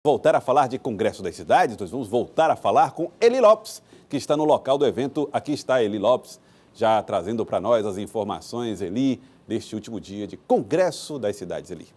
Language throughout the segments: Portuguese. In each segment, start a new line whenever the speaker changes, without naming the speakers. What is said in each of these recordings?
voltar a falar de Congresso das Cidades, nós vamos voltar a falar com Eli Lopes, que está no local do evento. Aqui está Eli Lopes, já trazendo para nós as informações, Eli, deste último dia de Congresso das Cidades, Eli.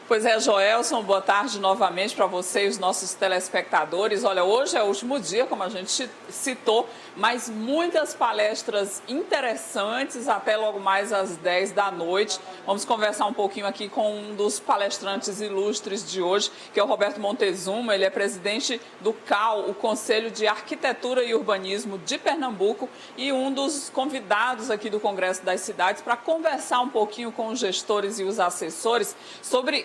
Pois é, Joelson, boa tarde novamente para você e os nossos telespectadores. Olha, hoje é o último dia, como a gente citou, mas muitas palestras interessantes até logo mais às 10 da noite. Vamos conversar um pouquinho aqui com um dos palestrantes ilustres de hoje, que é o Roberto Montezuma. Ele é presidente do CAU, o Conselho de Arquitetura e Urbanismo de Pernambuco, e um dos convidados aqui do Congresso das Cidades para conversar um pouquinho com os gestores e os assessores sobre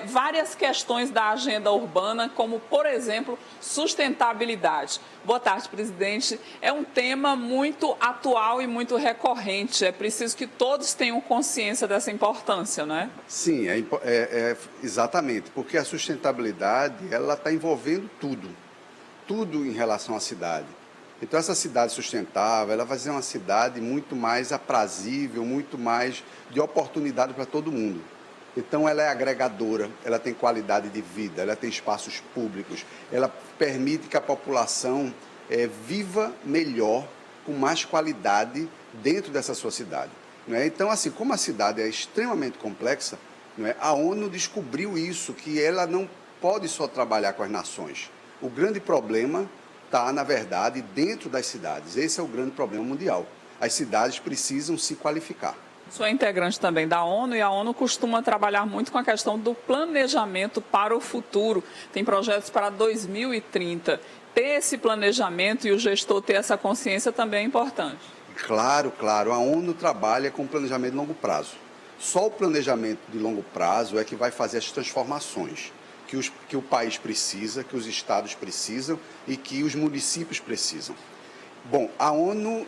várias questões da agenda urbana, como, por exemplo, sustentabilidade. Boa tarde, presidente. É um tema muito atual e muito recorrente. É preciso que todos tenham consciência dessa importância, não é?
Sim, exatamente, porque a sustentabilidade ela está envolvendo tudo em relação à cidade. Então, essa cidade sustentável, ela vai ser uma cidade muito mais aprazível, muito mais de oportunidade para todo mundo. Então, ela é agregadora, ela tem qualidade de vida, ela tem espaços públicos, ela permite que a população viva melhor, com mais qualidade dentro dessa sua cidade. Não é? Então, assim, como a cidade é extremamente complexa, não é? A ONU descobriu isso, que ela não pode só trabalhar com as nações. O grande problema está, na verdade, dentro das cidades. Esse é o grande problema mundial. As cidades precisam se qualificar.
O senhor é integrante também da ONU e a ONU costuma trabalhar muito com a questão do planejamento para o futuro. Tem projetos para 2030. Ter esse planejamento e o gestor ter essa consciência também é importante.
Claro. A ONU trabalha com planejamento de longo prazo. Só o planejamento de longo prazo é que vai fazer as transformações que o país precisa, que os estados precisam e que os municípios precisam. Bom, a ONU,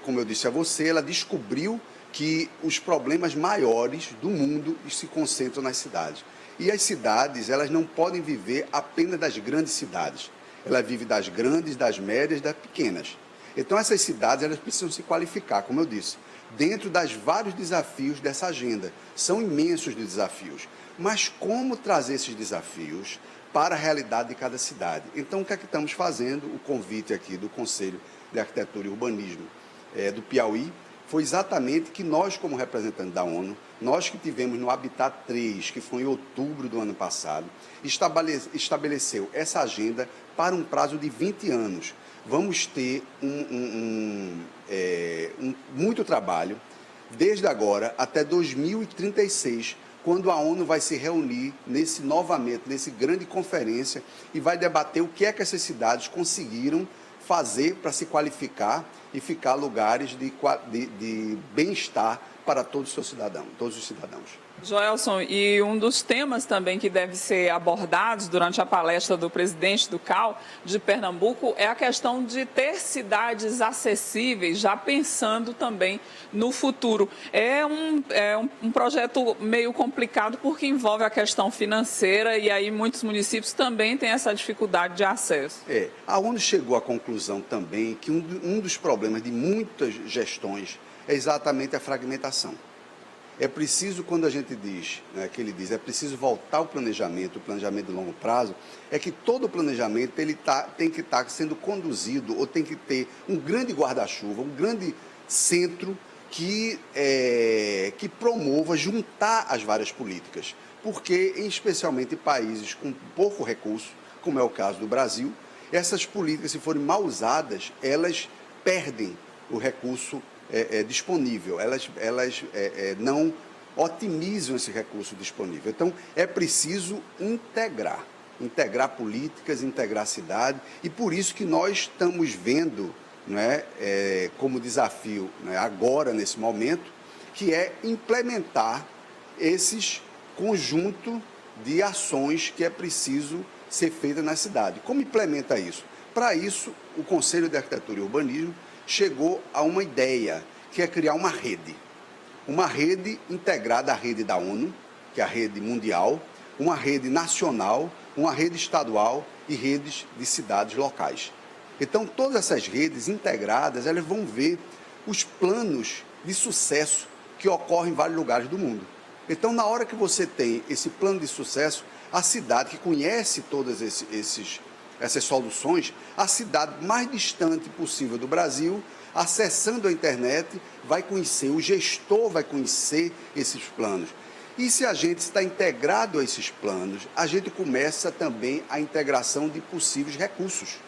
como eu disse a você, ela descobriu que os problemas maiores do mundo se concentram nas cidades. E as cidades, elas não podem viver apenas das grandes cidades. Ela vive das grandes, das médias, das pequenas. Então, essas cidades, elas precisam se qualificar, como eu disse, dentro das vários desafios dessa agenda. São imensos desafios. Mas como trazer esses desafios para a realidade de cada cidade? Então, o que é que estamos fazendo? O convite aqui do Conselho de Arquitetura e Urbanismo do Piauí, foi exatamente que nós, como representantes da ONU, nós que tivemos no Habitat 3, que foi em outubro do ano passado, estabeleceu essa agenda para um prazo de 20 anos. Vamos ter muito trabalho, desde agora até 2036, quando a ONU vai se reunir novamente, nesse grande conferência, e vai debater o que é que essas cidades conseguiram fazer para se qualificar e ficar lugares de bem-estar para todos os cidadãos.
Joelson, e um dos temas também que deve ser abordados durante a palestra do presidente do CAU de Pernambuco é a questão de ter cidades acessíveis, já pensando também no futuro. É um projeto meio complicado porque envolve a questão financeira e aí muitos municípios também têm essa dificuldade de acesso.
A ONU chegou à conclusão também que um dos problemas de muitas gestões é exatamente a fragmentação. É preciso, quando a gente diz, que ele diz, é preciso voltar ao planejamento, o planejamento de longo prazo, é que todo o planejamento tem que estar sendo conduzido, ou tem que ter um grande guarda-chuva, um grande centro que promova juntar as várias políticas. Porque, especialmente em países com pouco recurso, como é o caso do Brasil, essas políticas, se forem mal usadas, elas perdem o recurso disponível, elas não otimizam esse recurso disponível. Então, é preciso integrar políticas, integrar a cidade, e por isso que nós estamos vendo, como desafio, agora, nesse momento, que é implementar esses conjunto de ações que é preciso ser feita na cidade. Como implementa isso? Para isso, o Conselho de Arquitetura e Urbanismo chegou a uma ideia, que é criar uma rede integrada à rede da ONU, que é a rede mundial, uma rede nacional, uma rede estadual e redes de cidades locais. Então, todas essas redes integradas, elas vão ver os planos de sucesso que ocorrem em vários lugares do mundo. Então, na hora que você tem esse plano de sucesso, a cidade que conhece todas essas soluções, a cidade mais distante possível do Brasil, acessando a internet, vai conhecer, o gestor vai conhecer esses planos. E se a gente está integrado a esses planos, a gente começa também a integração de possíveis recursos,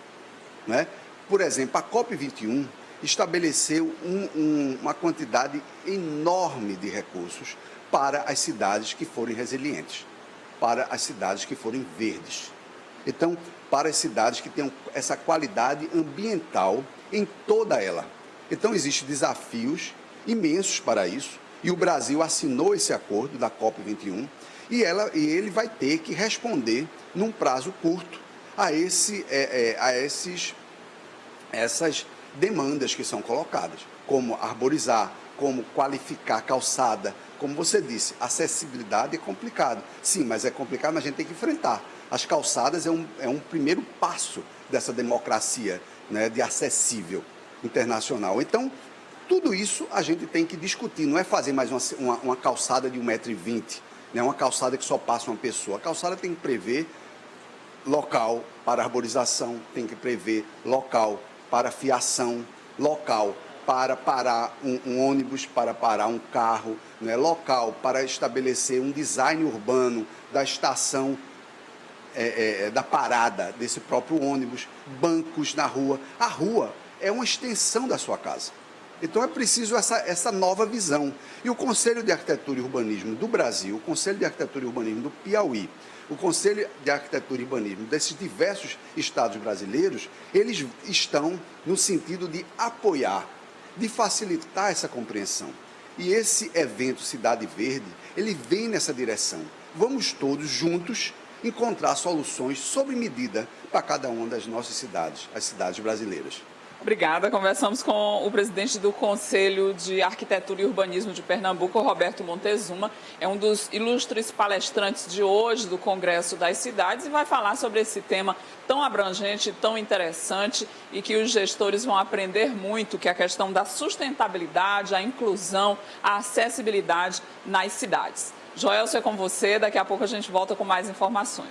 né? Por exemplo, a COP21 estabeleceu uma quantidade enorme de recursos para as cidades que forem resilientes, para as cidades que forem verdes. Então, para as cidades que tenham essa qualidade ambiental em toda ela. Então, existem desafios imensos para isso, e o Brasil assinou esse acordo da COP21, e ele vai ter que responder num prazo curto a essas demandas que são colocadas, como arborizar, como qualificar a calçada. Como você disse, acessibilidade é complicado. Sim, mas é complicado, mas a gente tem que enfrentar. As calçadas é um primeiro passo dessa democracia, né, de acessível internacional. Então, tudo isso a gente tem que discutir, não é fazer mais uma calçada de 1,20 m, né, uma calçada que só passa uma pessoa. A calçada tem que prever local para arborização, tem que prever local para fiação, local para parar um ônibus, para parar um carro, né? Local para estabelecer um design urbano da estação, da parada desse próprio ônibus, bancos na rua. A rua é uma extensão da sua casa. Então é preciso essa nova visão. E o Conselho de Arquitetura e Urbanismo do Brasil, o Conselho de Arquitetura e Urbanismo do Piauí, o Conselho de Arquitetura e Urbanismo desses diversos estados brasileiros, eles estão no sentido de apoiar, de facilitar essa compreensão. E esse evento Cidade Verde, ele vem nessa direção. Vamos todos juntos encontrar soluções sob medida para cada uma das nossas cidades, as cidades brasileiras.
Obrigada. Conversamos com o presidente do Conselho de Arquitetura e Urbanismo de Pernambuco, Roberto Montezuma. É um dos ilustres palestrantes de hoje do Congresso das Cidades e vai falar sobre esse tema tão abrangente, tão interessante e que os gestores vão aprender muito, que é a questão da sustentabilidade, a inclusão, a acessibilidade nas cidades. Joelson, é com você. Daqui a pouco a gente volta com mais informações.